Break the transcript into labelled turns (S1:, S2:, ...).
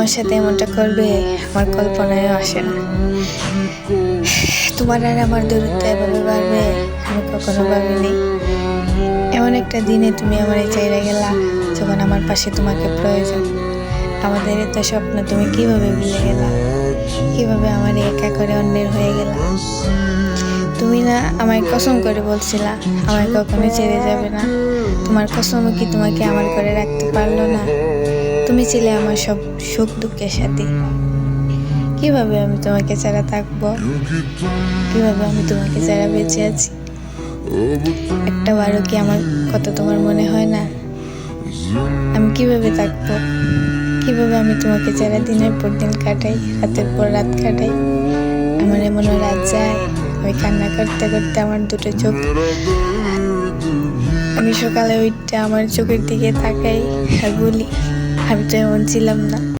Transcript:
S1: আমার সাথে এমনটা করবে আমার কল্পনায় আসে না। তোমার আর আমার দূরত্ব এভাবে বাড়বে আমি কখনো ভাবিনি। এমন একটা দিনে তুমি আমার চাইরে গেলা যখন আমার পাশে তোমাকে প্রয়োজন। আমাদের এত স্বপ্ন তুমি কিভাবে ভুলে গেলা, কিভাবে আমার একা করে অন্যের হয়ে গেলা। তুমি না আমায় কসম করে বলছিলা আমায় কখনো ছেড়ে যাবে না। তোমার কসম কি তোমাকে আমার করে রাখতে পারলো না? তুমি ছিলে আমার সব সুখ দুঃখের সাথে। কিভাবে আমি তোমাকে ছাড়া থাকবো? কিভাবে আমি তোমাকে ছাড়া বেঁচে আছি? একটা বারও কি আমার কথা তোমার মনে হয় না? আমি কিভাবে থাকবো? কিভাবে আমি তোমাকে ছাড়া দিনের পর দিন কাটাই, রাতের পর রাত কাটাই। আমার এমন রাত যায় আমি কান্না করতে করতে আমার দুটো চোখ, আমি সকালে উঠতে আমার চোখের দিকে তাকাই আর বলি আমি তো এমন ছিলাম না।